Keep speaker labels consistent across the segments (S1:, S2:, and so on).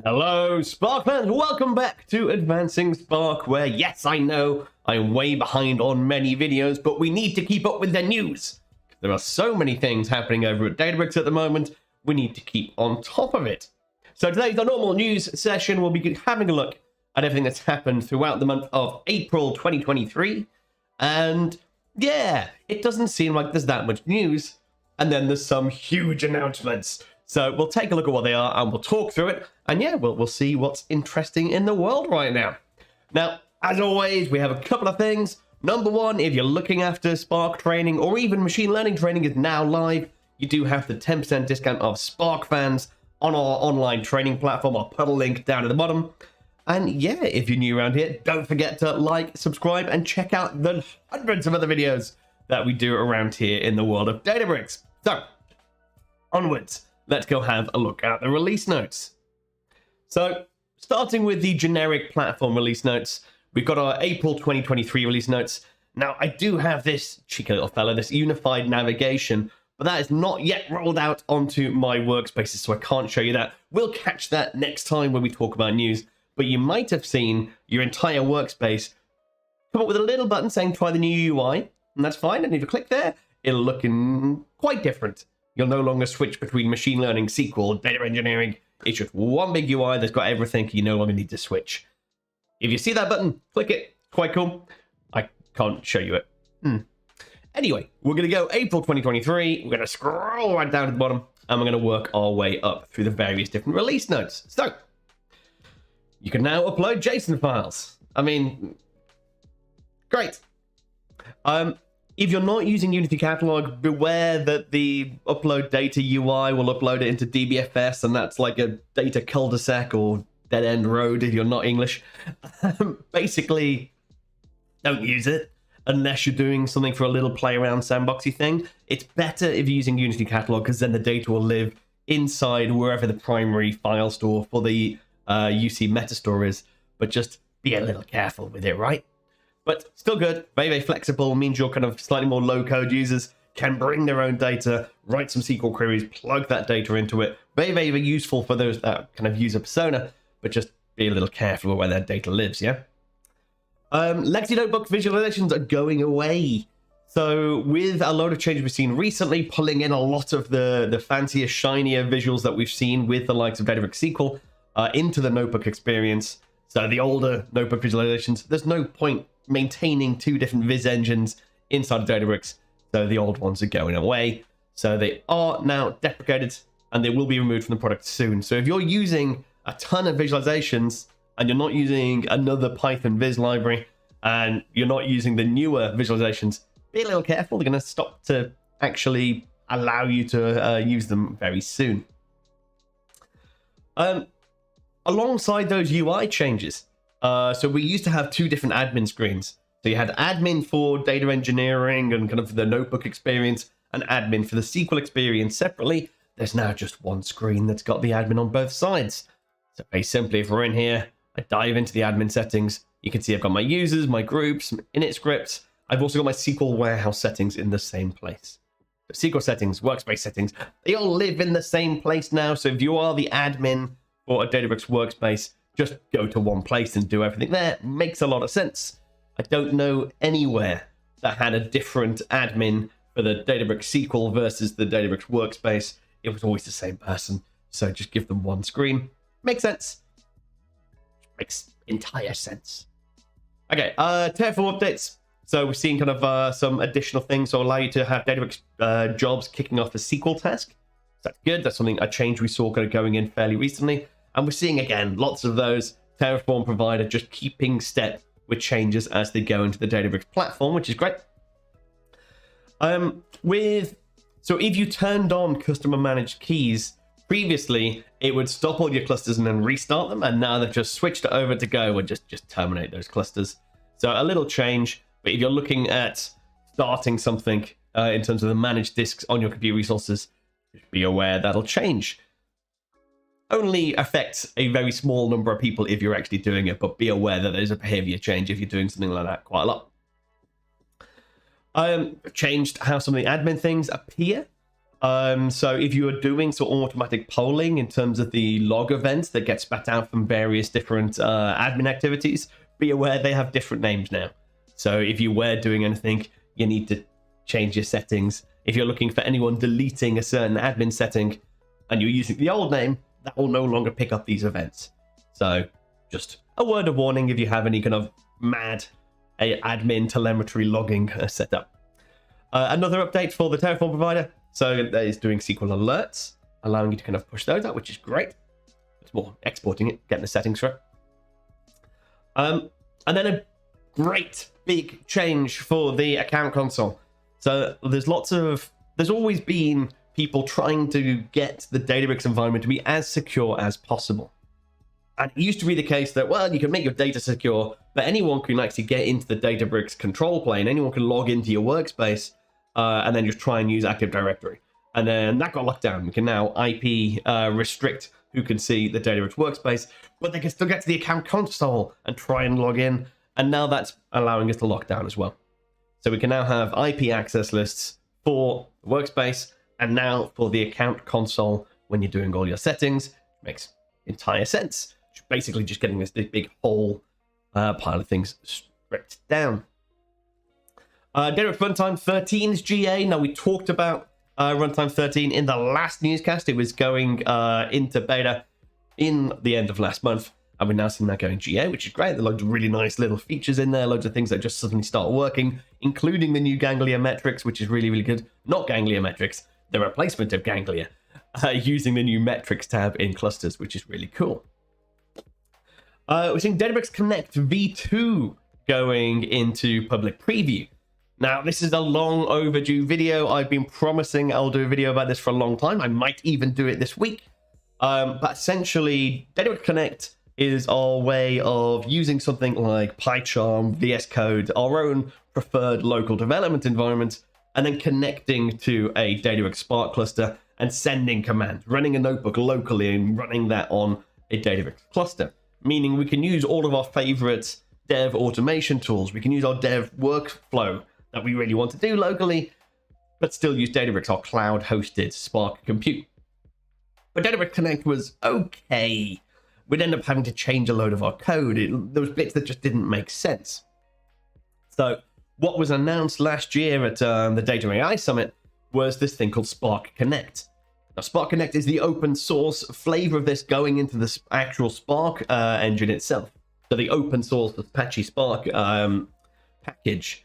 S1: Hello, Spark fans! Welcome back to Advancing Spark, where, yes, I know I'm way behind on many videos, but we need to keep up with the news. There are so many things happening over at Databricks at the moment, we need to keep on top of it. So today's our normal news session. We'll be having a look at everything that's happened throughout the month of April 2023. And yeah, it doesn't seem like there's that much news. And then there's some huge announcements. So we'll take a look at what they are and we'll talk through it. And yeah, we'll see what's interesting in the world right now. Now, as always, we have a couple of things. Number one, if you're looking after Spark training or even machine learning training is now live, you do have the 10% discount of Spark fans on our online training platform. I'll put a link down at the bottom. And yeah, if you're new around here, don't forget to like, subscribe, and check out the hundreds of other videos that we do around here in the world of Databricks. So, onwards. Let's go have a look at the release notes. So, starting with the generic platform release notes, we've got our April 2023 release notes. Now, I do have this cheeky little fella, this unified navigation, but that is not yet rolled out onto my workspaces, so I can't show you that. We'll catch that next time when we talk about news, but you might have seen your entire workspace come up with a little button saying try the new UI, and that's fine. And if you click there, it'll look quite different. You'll no longer switch between machine learning, SQL, data engineering. It's just one big UI that's got everything. You no longer need to switch. If you see that button, click it. Quite cool. I can't show you it. Anyway, we're going to go April 2023. We're going to scroll right down to the bottom, and we're going to work our way up through the various different release notes. So, you can now upload JSON files. I mean, great. If you're not using Unity Catalog, beware that the upload data UI will upload it into DBFS, and that's like a data cul-de-sac or dead-end road if you're not English. Basically, don't use it unless you're doing something for a little play-around sandboxy thing. It's better if you're using Unity Catalog, because then the data will live inside wherever the primary file store for the UC metastore is. But just be a little careful with it, right? But still good, very, very flexible, means your kind of slightly more low-code users can bring their own data, write some SQL queries, plug that data into it. Very, very, very useful for those that kind of user persona, but just be a little careful where that data lives, yeah? Legacy Notebook visualizations are going away. So with a load of changes we've seen recently, pulling in a lot of the fancier, shinier visuals that we've seen with the likes of Databricks SQL into the notebook experience. So the older notebook visualizations, there's no point maintaining two different viz engines inside of Databricks, so the old ones are going away. So they are now deprecated, and they will be removed from the product soon. So if you're using a ton of visualizations, and you're not using another Python viz library, and you're not using the newer visualizations, be a little careful. They're going to stop to actually allow you to use them very soon. Alongside those UI changes, so we used to have two different admin screens. So you had admin for data engineering and kind of the notebook experience, and admin for the SQL experience separately. There's now just one screen that's got the admin on both sides. So very simply, if we're in here, I dive into the admin settings. You can see I've got my users, my groups, some init scripts. I've also got my SQL warehouse settings in the same place. So SQL settings, workspace settings, they all live in the same place now. So if you are the admin for a Databricks workspace, just go to one place and do everything there. Makes a lot of sense. I don't know anywhere that had a different admin for the Databricks SQL versus the Databricks workspace. It was always the same person. So just give them one screen. Makes sense. Makes entire sense. Okay, Terraform updates. So we're seeing kind of some additional things to allow you to have Databricks jobs kicking off a SQL task. So that's good. That's a change we saw kind of going in fairly recently. And we're seeing, again, lots of those. Terraform provider just keeping step with changes as they go into the Databricks platform, which is great. So if you turned on customer managed keys, previously it would stop all your clusters and then restart them. And now they've just switched it over to go and just terminate those clusters. So a little change. But if you're looking at starting something in terms of the managed disks on your compute resources, just be aware that'll change. Only affects a very small number of people if you're actually doing it, but be aware that there's a behavior change if you're doing something like that quite a lot. Changed how some of the admin things appear. So if you are doing sort of automatic polling in terms of the log events that get spat out from various different admin activities, be aware they have different names now. So if you were doing anything, you need to change your settings. If you're looking for anyone deleting a certain admin setting and you're using the old name, that will no longer pick up these events. So just a word of warning if you have any kind of mad admin telemetry logging set up. Another update for the Terraform provider. So that is doing SQL alerts, allowing you to kind of push those out, which is great. It's more exporting it, getting the settings right. And then a great big change for the account console. So there's always been people trying to get the Databricks environment to be as secure as possible. And it used to be the case that, well, you can make your data secure, but anyone can actually get into the Databricks control plane. Anyone can log into your workspace and then just try and use Active Directory. And then that got locked down. We can now IP restrict who can see the Databricks workspace, but they can still get to the account console and try and log in. And now that's allowing us to lock down as well. So we can now have IP access lists for the workspace and now for the account console when you're doing all your settings. Makes entire sense. Basically just getting this big whole pile of things stripped down. Databricks Runtime 13 is GA. Now, we talked about Runtime 13 in the last newscast. It was going into beta in the end of last month, and we're now seeing that going GA, which is great. There are loads of really nice little features in there, loads of things that just suddenly start working, including the new Ganglia metrics, which is really, really good. Not Ganglia metrics, the replacement of Ganglia, using the new metrics tab in clusters, which is really cool. We're seeing Databricks Connect v2 going into public preview. Now, this is a long overdue video. I've been promising I'll do a video about this for a long time. I might even do it this week. But essentially, Databricks Connect is our way of using something like PyCharm, VS Code, our own preferred local development environment, and then connecting to a Databricks Spark cluster and sending commands, running a notebook locally and running that on a Databricks cluster. Meaning we can use all of our favorite dev automation tools. We can use our dev workflow that we really want to do locally, but still use Databricks, our cloud-hosted Spark compute. But Databricks Connect was okay. We'd end up having to change a load of our code. There was bits that just didn't make sense. So what was announced last year at the Data AI Summit was this thing called Spark Connect. Now, Spark Connect is the open source flavor of this going into the actual Spark engine itself. So the open source Apache Spark package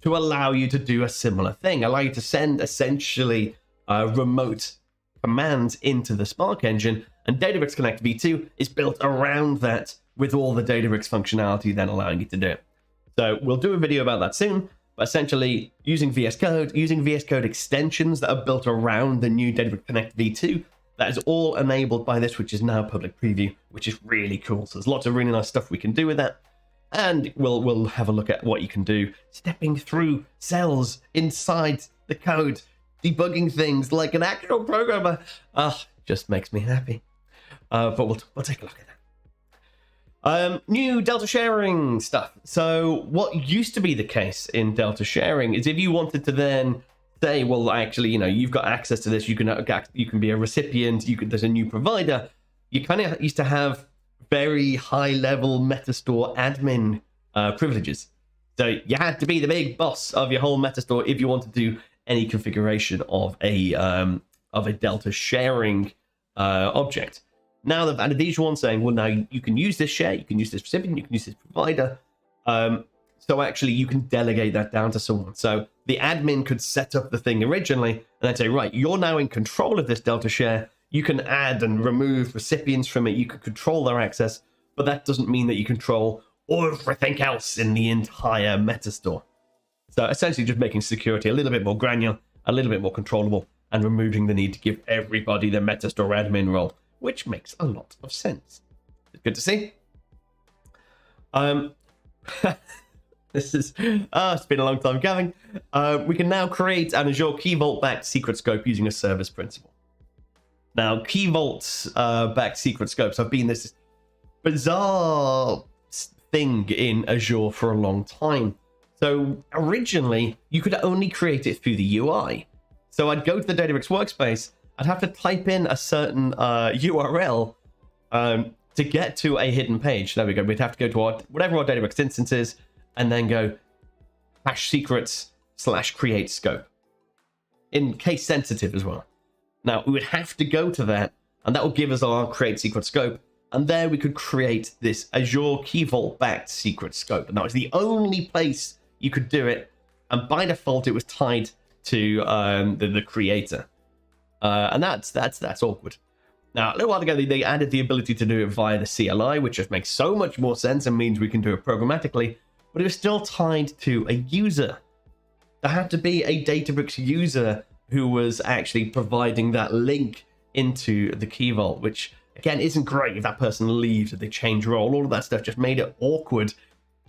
S1: to allow you to do a similar thing, allow you to send essentially remote commands into the Spark engine, and Databricks Connect v2 is built around that with all the Databricks functionality then allowing you to do it. So we'll do a video about that soon, but essentially using VS Code extensions that are built around the new Databricks Connect v2, that is all enabled by this, which is now public preview, which is really cool. So there's lots of really nice stuff we can do with that. And we'll have a look at what you can do, stepping through cells inside the code, debugging things like an actual programmer. Just makes me happy. But we'll take a look at that. New Delta sharing stuff. So what used to be the case in Delta sharing is if you wanted to then say, well, actually, you've got access to this, you can be a recipient, there's a new provider. You kind of used to have very high-level Metastore admin privileges. So you had to be the big boss of your whole Metastore if you wanted to do any configuration of a Delta sharing object. Now they've added these ones saying, well, now you can use this share, you can use this recipient, you can use this provider. So actually you can delegate that down to someone. So the admin could set up the thing originally and then say, right, you're now in control of this Delta share. You can add and remove recipients from it. You can control their access, but that doesn't mean that you control everything else in the entire Metastore. So essentially just making security a little bit more granular, a little bit more controllable, and removing the need to give everybody the Metastore admin role, which makes a lot of sense. Good to see. This is, it's been a long time coming. We can now create an Azure Key Vault-backed secret scope using a service principal. Now, Key Vault-backed secret scopes have been this bizarre thing in Azure for a long time. So originally, you could only create it through the UI. So I'd go to the Databricks workspace, I'd have to type in a certain URL to get to a hidden page. There we go. We'd have to go to whatever our Databricks instance is, and then go hash secrets / create scope. In case sensitive as well. Now, we would have to go to that, and that will give us our create secret scope. And there we could create this Azure Key Vault-backed secret scope. And that was the only place you could do it. And by default, it was tied to the creator. And that's awkward. Now, a little while ago, they added the ability to do it via the CLI, which just makes so much more sense and means we can do it programmatically. But it was still tied to a user. There had to be a Databricks user who was actually providing that link into the Key Vault, which again isn't great if that person leaves, if they change role. All of that stuff just made it awkward,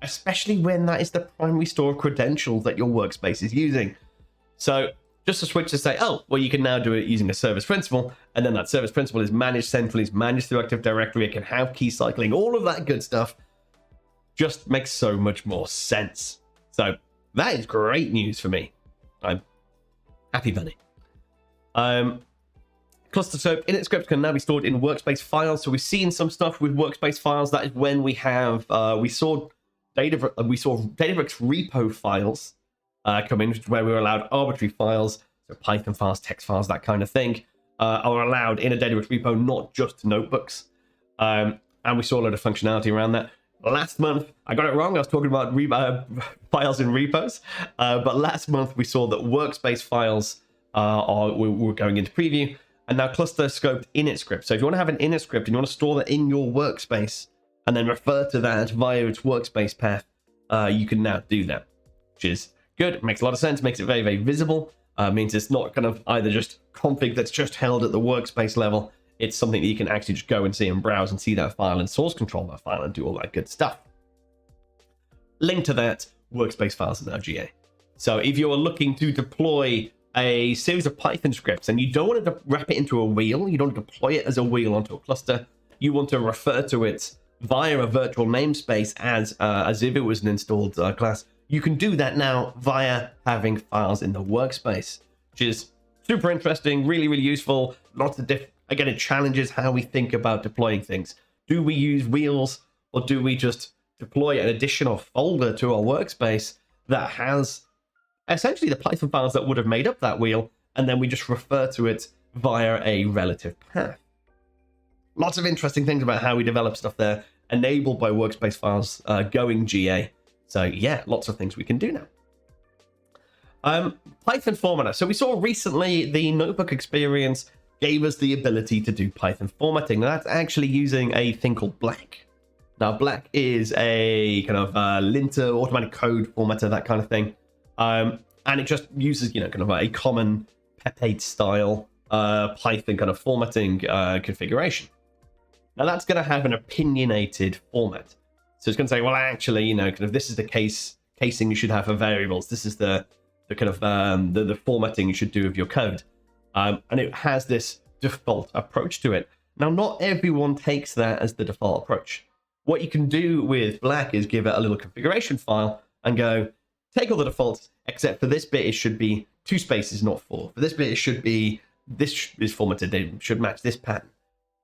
S1: especially when that is the primary store of credentials that your workspace is using. So just to switch to say, oh, well, you can now do it using a service principal, and then that service principal is managed centrally, is managed through Active Directory, it can have key cycling, all of that good stuff just makes so much more sense. So that is great news for me. I'm happy bunny. Cluster scope init scripts can now be stored in workspace files. So we've seen some stuff with workspace files. That is when we have we saw Databricks repo files come in, where we were allowed arbitrary files, so Python files, text files, that kind of thing, are allowed in a Databricks repo, not just notebooks. And we saw a lot of functionality around that. Last month, I got it wrong. I was talking about files in repos. But last month, we saw that workspace files were going into preview. And now cluster scoped init script. So if you want to have an init script and you want to store that in your workspace and then refer to that via its workspace path, you can now do that, which is good. It makes a lot of sense. Makes it very, very visible. Means it's not kind of either just config that's just held at the workspace level. It's something that you can actually just go and see and browse and see that file and source control that file and do all that good stuff. Link to that, workspace files are now GA. So if you're looking to deploy a series of Python scripts and you don't want to wrap it into a wheel, you don't want to deploy it as a wheel onto a cluster, you want to refer to it via a virtual namespace as if it was an installed class, you can do that now via having files in the workspace, which is super interesting, really, really useful. Lots of different. Again, it challenges how we think about deploying things. Do we use wheels, or do we just deploy an additional folder to our workspace that has essentially the Python files that would have made up that wheel, and then we just refer to it via a relative path? Lots of interesting things about how we develop stuff there, enabled by workspace files going GA. So yeah, lots of things we can do now. Python formatter. So we saw recently the notebook experience gave us the ability to do Python formatting. Now that's actually using a thing called Black. Now Black is a kind of linter, automatic code formatter, that kind of thing. And it just uses, kind of a common Pep8 style Python kind of formatting configuration. Now that's going to have an opinionated format. So it's going to say, well, actually, kind of this is the casing you should have for variables. This is the kind of the formatting you should do of your code. And it has this default approach to it. Now, not everyone takes that as the default approach. What you can do with Black is give it a little configuration file and go, take all the defaults, except for this bit, it should be 2 spaces, not 4. For this bit, it should be, this is formatted, it should match this pattern.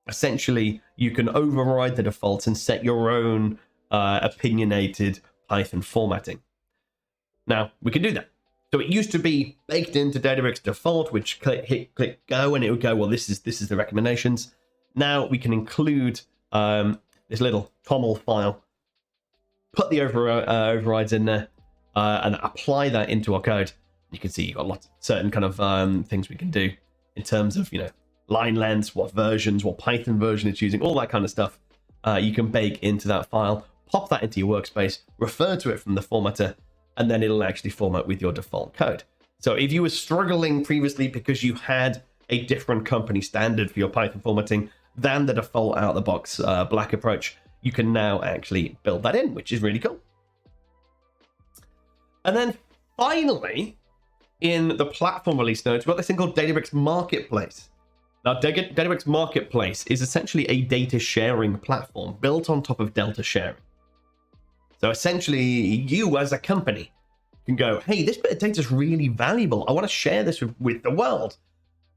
S1: Essentially, you can override the defaults and set your own opinionated Python formatting. Now, we can do that. So it used to be baked into Databricks default, which click go, and it would go, well, this is the recommendations. Now we can include this little toml file, put the overrides in there, and apply that into our code. You can see you've got lots of certain kind of things we can do in terms of, line lengths, what versions, what Python version it's using, all that kind of stuff. You can bake into that file, pop that into your workspace, refer to it from the formatter, and then it'll actually format with your default code. So if you were struggling previously because you had a different company standard for your Python formatting than the default out-of-the-box Black approach, you can now actually build that in, which is really cool. And then finally, in the platform release notes, we've got this thing called Databricks Marketplace. Now, Databricks Marketplace is essentially a data sharing platform built on top of Delta sharing. So essentially, you as a company can go, hey, this bit of data is really valuable. I want to share this with the world.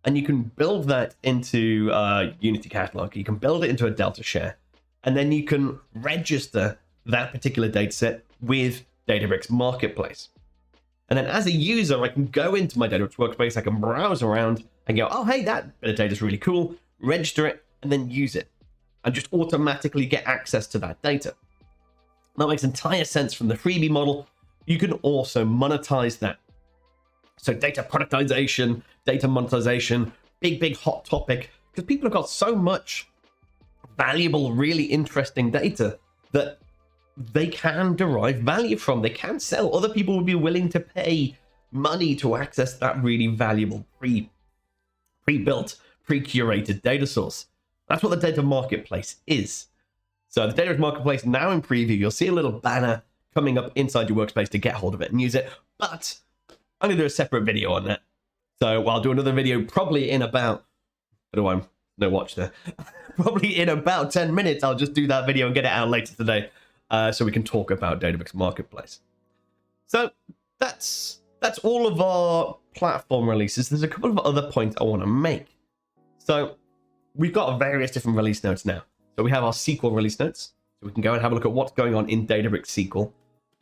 S1: And you can build that into Unity Catalog. You can build it into a Delta share. And then you can register that particular data set with Databricks Marketplace. And then as a user, I can go into my Databricks Workspace, I can browse around and go, oh, hey, that bit of data is really cool, register it, and then use it. And just automatically get access to that data. That makes entire sense from the freebie model. You can also monetize that. So data productization, data monetization, big hot topic, because people have got so much valuable, really interesting data that they can derive value from. They can sell. Other people would be willing to pay money to access that really valuable pre-built, pre-curated data source. That's what the data marketplace is. So the Databricks Marketplace now in preview, you'll see a little banner coming up inside your workspace to get hold of it and use it. But I'm going to do a separate video on that. So I'll do another video probably in about, no watch there, probably in about 10 minutes. I'll just do that video and get it out later today so we can talk about Databricks Marketplace. So that's all of our platform releases. There's a couple of other points I want to make. So we've got various different release notes now. So we have our SQL release notes. So we can go and have a look at what's going on in Databricks SQL.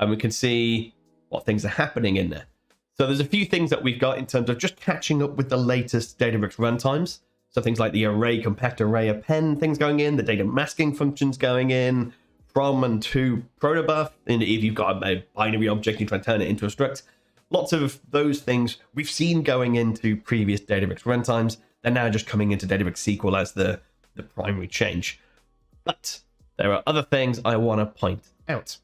S1: And we can see what things are happening in there. So there's a few things that we've got in terms of just catching up with the latest Databricks runtimes. So things like the array, compact array, append things going in, the data masking functions going in, from and to protobuf, and if you've got a binary object, you try to turn it into a struct. Lots of those things we've seen going into previous Databricks runtimes. They're now just coming into Databricks SQL as the primary change. But there are other things I want to point out.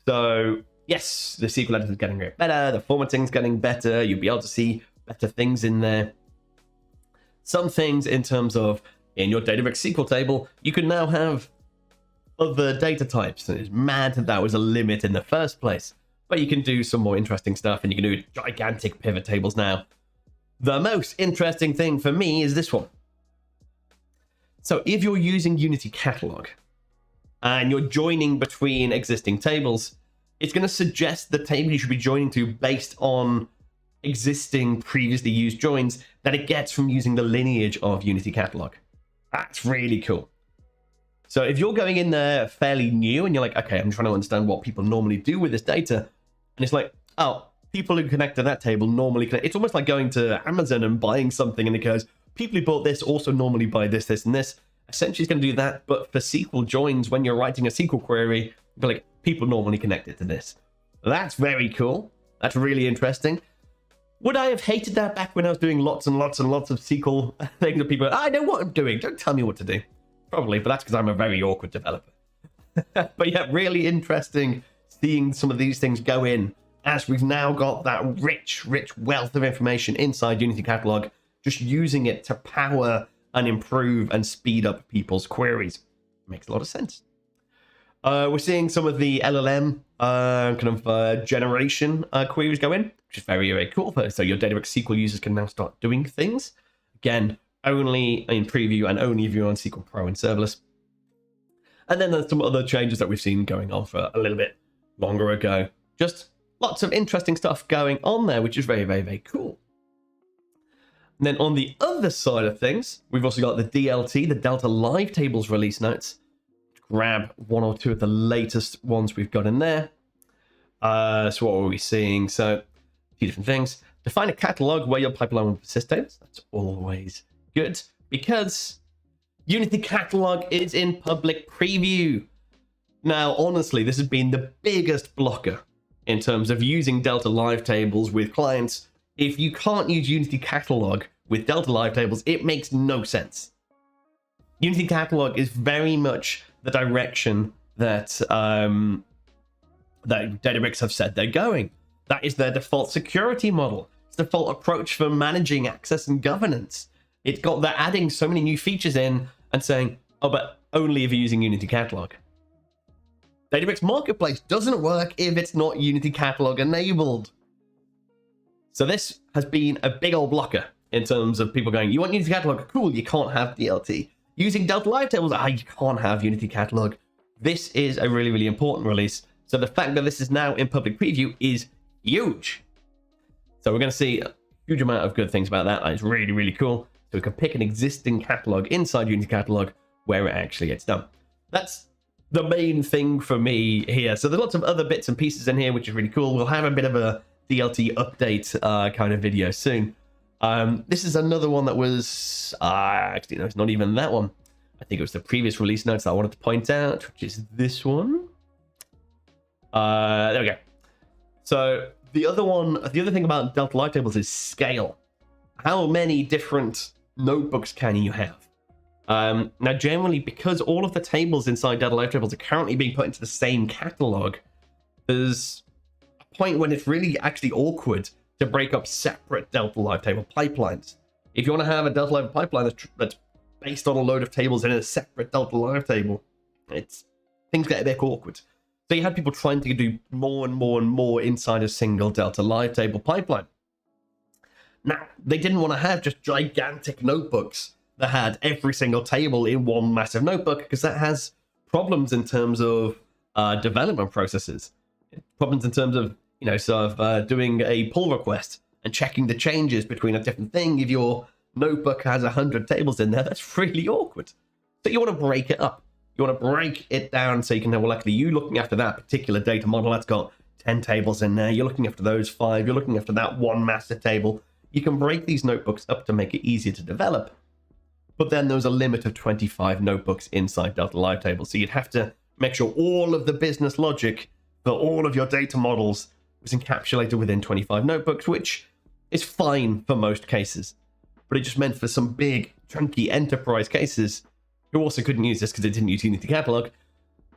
S1: So yes, the SQL editor is getting better, the formatting's getting better, you'll be able to see better things in there. Some things in terms of in your Databricks SQL table, you can now have other data types. And it's mad that was a limit in the first place. But you can do some more interesting stuff and you can do gigantic pivot tables now. The most interesting thing for me is this one. So if you're using Unity Catalog and you're joining between existing tables, it's going to suggest the table you should be joining to based on existing previously used joins that it gets from using the lineage of Unity Catalog. That's really cool. So if you're going in there fairly new and you're like, okay, I'm trying to understand what people normally do with this data, and it's like, oh, people who connect to that table normally connect. It's almost like going to Amazon and buying something and it goes, people who bought this also normally buy this, this, and this. Essentially, it's going to do that, but for SQL joins, when you're writing a SQL query, you're like, people normally connect it to this. That's very cool. That's really interesting. Would I have hated that back when I was doing lots and lots and lots of SQL things that people, I know what I'm doing, don't tell me what to do. Probably, but that's because I'm a very awkward developer. But yeah, really interesting seeing some of these things go in as we've now got that rich wealth of information inside Unity Catalog, just using it to power and improve and speed up people's queries. Makes a lot of sense. We're seeing some of the LLM generation queries go in, which is very, very cool. So your Databricks SQL users can now start doing things. Again, only in preview and only if you're on SQL Pro and serverless. And then there's some other changes that we've seen going on for a little bit longer ago. Just lots of interesting stuff going on there, which is very, very, very cool. And then on the other side of things, we've also got the DLT, the Delta Live Tables release notes. Grab one or two of the latest ones we've got in there. So what were we seeing? So a few different things. Define a catalog where your pipeline will persist tables. That's always good because Unity Catalog is in public preview. Now, honestly, this has been the biggest blocker in terms of using Delta Live Tables with clients. If you can't use Unity Catalog with Delta Live Tables, it makes no sense. Unity Catalog is very much the direction that that Databricks have said they're going. That is their default security model. It's the default approach for managing access and governance. They're adding so many new features in and saying, oh, but only if you're using Unity Catalog. Databricks Marketplace doesn't work if it's not Unity Catalog enabled. So this has been a big old blocker in terms of people going, you want Unity Catalog? Cool, you can't have DLT. Using Delta Live Tables, you can't have Unity Catalog. This is a really, really important release. So the fact that this is now in public preview is huge. So we're going to see a huge amount of good things about that. That is really, really cool. So we can pick an existing catalog inside Unity catalog where it actually gets done. That's the main thing for me here. So there's lots of other bits and pieces in here, which is really cool. We'll have a bit of a DLT update kind of video soon. This is another one that was, actually, no, it's not even that one. I think it was the previous release notes that I wanted to point out, which is this one. There we go. So the other thing about Delta Live Tables is scale. How many different notebooks can you have? Now, generally, because all of the tables inside Delta Live Tables are currently being put into the same catalog, there's a point when it's really actually awkward to break up separate Delta Live Table pipelines. If you want to have a Delta Live pipeline that's based on a load of tables in a separate Delta Live Table, things get a bit awkward. So you had people trying to do more and more and more inside a single Delta Live Table pipeline. Now, they didn't want to have just gigantic notebooks that had every single table in one massive notebook, because that has problems in terms of development processes. Problems in terms of, doing a pull request and checking the changes between a different thing. If your notebook has 100 tables in there, that's really awkward. So you want to break it up. You want to break it down so you can have, well, actually, you looking after that particular data model that's got 10 tables in there. You're looking after those 5. You're looking after that one master table. You can break these notebooks up to make it easier to develop. But then there's a limit of 25 notebooks inside Delta Live Tables. So you'd have to make sure all of the business logic for all of your data models was encapsulated within 25 notebooks, which is fine for most cases. But it just meant for some big, chunky enterprise cases, who also couldn't use this because they didn't use Unity Catalog,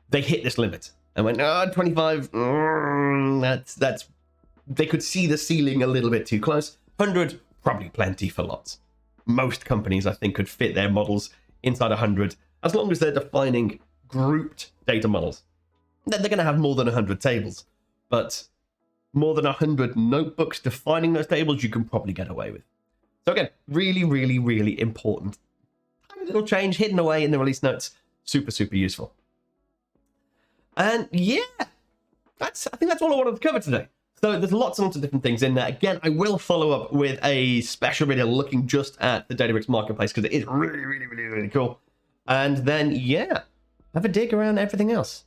S1: they hit this limit and went, 25, that's, they could see the ceiling a little bit too close. 100, probably plenty for lots. Most companies, I think, could fit their models inside 100, as long as they're defining grouped data models. They're going to have more than 100 tables, but more than 100 notebooks defining those tables, you can probably get away with. So again, really, really, really important. Tiny little change hidden away in the release notes. Super, super useful. And yeah, I think that's all I wanted to cover today. So there's lots and lots of different things in there. Again, I will follow up with a special video looking just at the Databricks Marketplace, because it is really, really, really, really cool. And then, yeah, have a dig around everything else.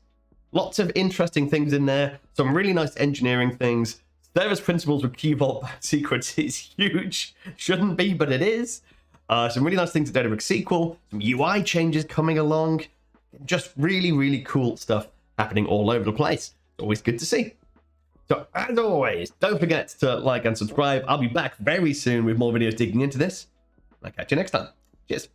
S1: Lots of interesting things in there. Some really nice engineering things. Service principals with key VaultBacked secrets is huge. Shouldn't be, but it is. Some really nice things at Databricks SQL. Some UI changes coming along. Just really, really cool stuff happening all over the place. Always good to see. So, as always, don't forget to like and subscribe. I'll be back very soon with more videos digging into this. I'll catch you next time. Cheers.